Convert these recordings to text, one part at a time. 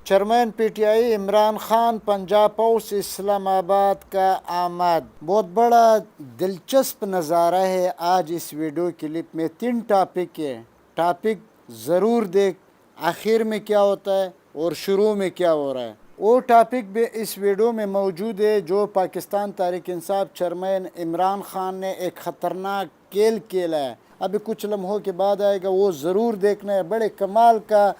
Chairman P T I Imran Khan Punjab house Islamabad کا آمد بہت بڑا دلچسپ نظارہ ہے آج اس ویڈیو کلپ میں 3 ٹاپک ہے. ٹاپک ضرور دیکھ آخر میں کیا ہوتا ہے اور شروع میں کیا ہو رہا ہے. وہ ٹاپک بھی اس ویڈیو میں موجود ہے جو پاکستان تحریک انصاف چیئرمین عمران خان نے ایک خطرناک کھیل کھیلا ہے. ابھی کچھ لمحوں کے بعد آئے گا، وہ ضرور دیکھنا ہے. بڑے کمال کا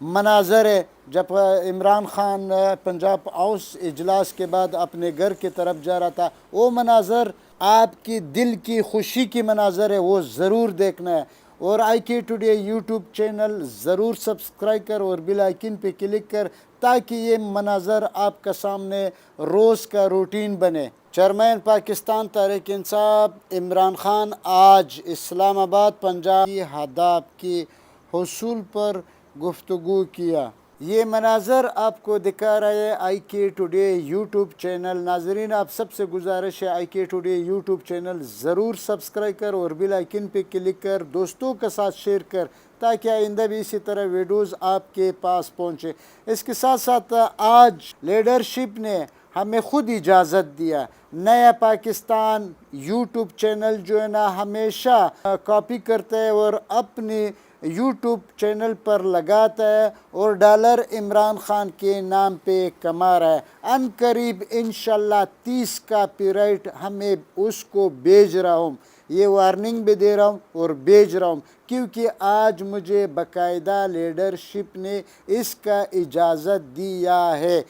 مناظر ہے جب عمران خان پنجاب ہاؤس اجلاس کے بعد اپنے گھر کی طرف جا رہا تھا. وہ مناظر آپ کی دل کی خوشی کی مناظر ہے، وہ ضرور دیکھنا ہے. اور آئی کے ٹوڈے یوٹیوب چینل ضرور سبسکرائب کر اور بیل آئیکن پہ کلک کر تاکہ یہ مناظر آپ کا سامنے روز کا روٹین بنے. چیئرمین پاکستان تحریک انصاف عمران خان آج اسلام آباد پنجاب کی ہدف کے حصول پر گفتگو کیا. یہ مناظر آپ کو دکھا رہا ہے آئی کے ٹوڈے یوٹیوب چینل. ناظرین، آپ سب سے گزارش ہے آئی کے ٹوڈے یوٹیوب چینل ضرور سبسکرائب کر اور بیل آئیکن پہ کلک کر دوستوں کے ساتھ شیئر کر تاکہ آئندہ بھی اسی طرح ویڈیوز آپ کے پاس پہنچے. اس کے ساتھ ساتھ آج لیڈرشپ نے ہمیں خود اجازت دیا. نیا پاکستان یوٹیوب چینل جو ہے نا ہمیشہ کاپی کرتا ہے اور اپنی یوٹیوب چینل پر لگاتا ہے اور ڈالر عمران خان کے نام پہ کما رہا ہے. ان قریب انشاءاللہ 30 کاپی رائٹ ہمیں اس کو بھیج رہا ہوں. یہ وارننگ بھی دے رہا ہوں اور بھیج رہا ہوں کیونکہ آج مجھے باقاعدہ لیڈرشپ نے اس کا اجازت دیا ہے.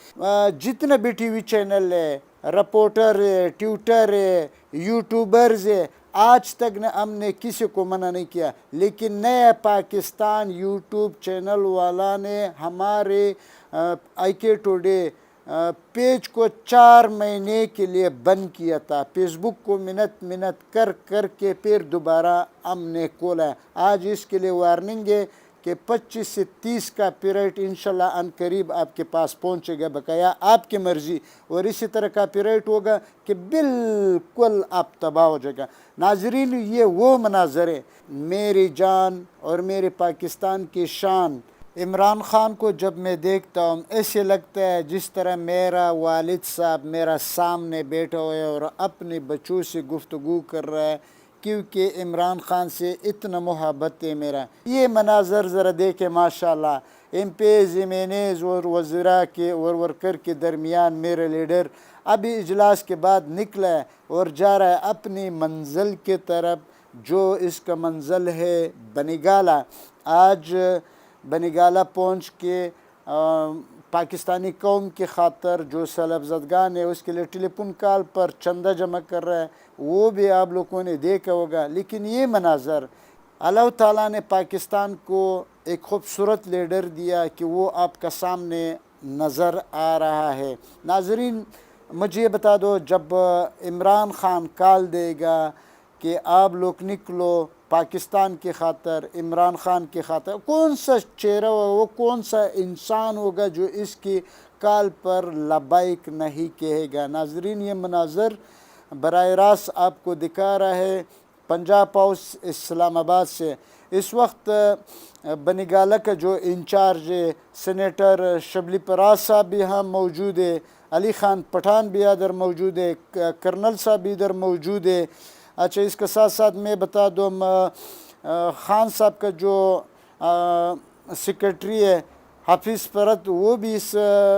جتنے بھی ٹی وی چینل ہے، رپورٹر ہے، ٹویٹر ہے، یوٹیوبرز ہے، آج تک ہم نے کسی کو منع نہیں کیا. لیکن نیا پاکستان یوٹیوب چینل والا نے ہمارے آئی کے ٹوڈے پیج کو 4 مہینے کے لیے بند کیا تھا. فیس بک کو منت کر کے پھر دوبارہ ہم نے کھولا ہے. آج اس کے لیے وارننگ ہے کہ 25 سے 30 کا پیریٹ انشاءاللہ ان قریب آپ کے پاس پہنچے گا. بقایا آپ کی مرضی اور اسی طرح کا پیریٹ ہوگا کہ بالکل آپ تباہ ہو جائے گا. ناظرین، یہ وہ مناظر ہے میری جان اور میرے پاکستان کی شان. عمران خان کو جب میں دیکھتا ہوں ایسے لگتا ہے جس طرح میرا والد صاحب میرا سامنے بیٹھا ہوا ہے اور اپنے بچوں سے گفتگو کر رہا ہے کیونکہ عمران خان سے اتنا محبت ہے میرا. یہ مناظر ذرا دیکھیں ماشاءاللہ. MPs, MNAs اور وزراء کے اور ورکر کے درمیان میرا لیڈر ابھی اجلاس کے بعد نکلا ہے اور جا رہا ہے اپنی منزل کی طرف جو اس کا منزل ہے بنگالہ. آج بنگالہ پہنچ کے پاکستانی قوم کی خاطر جو سیلاب زدگان ہے اس کے لیے ٹیلی فون کال پر چندہ جمع کر رہا ہے، وہ بھی آپ لوگوں نے دیکھا ہوگا. لیکن یہ مناظر اللہ تعالیٰ نے پاکستان کو ایک خوبصورت لیڈر دیا کہ وہ آپ کا سامنے نظر آ رہا ہے. ناظرین، مجھے بتا دو، جب عمران خان کال دے گا کہ آپ لوگ نکلو پاکستان کی خاطر، عمران خان کی خاطر، کون سا چہرہ ہوگا، وہ کون سا انسان ہوگا جو اس کی کال پر لبیک نہیں کہے گا. ناظرین، یہ مناظر براہ راست آپ کو دکھا رہا ہے پنجاب ہاؤس اسلام آباد سے. اس وقت بنگالہ کا جو انچارج ہے سینیٹر شبلی پراز صاحب بھی ہاں موجود ہے، علی خان پٹھان بھی ادھر موجود ہے، کرنل صاحب بھی ادھر موجود ہے. اچھا، اس کے ساتھ ساتھ میں بتا دوں خان صاحب کا جو سیکرٹری ہے حافظ فرد، وہ بھی اس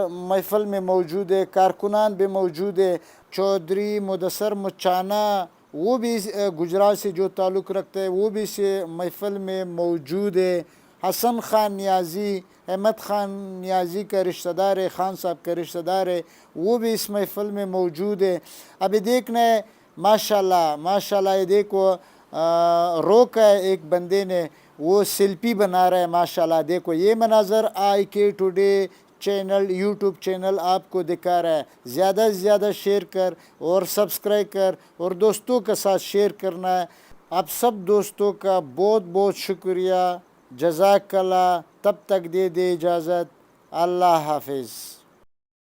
محفل میں موجود ہے. کارکنان بھی موجود ہے. چودھری مدثر مچانا، وہ بھی گجرات سے جو تعلق رکھتا ہے، وہ بھی اس محفل میں موجود ہے. حسن خان نیازی، احمد خان نیازی کا رشتہ دار ہے، خان صاحب کا رشتہ دار ہے، وہ بھی اس محفل میں موجود ہے. ابھی دیکھنا ہے ماشاءاللہ ماشاءاللہ. یہ دیکھو روکا ہے ایک بندے نے، وہ سیلفی بنا رہا ہے ماشاءاللہ. دیکھو یہ مناظر آئی کے ٹوڈے چینل یوٹیوب چینل آپ کو دکھا رہا ہے. زیادہ سے زیادہ شیئر کر اور سبسکرائب کر اور دوستوں کے ساتھ شیئر کرنا ہے. آپ سب دوستوں کا بہت بہت شکریہ. جزاک اللہ. تب تک دے اجازت. اللہ حافظ.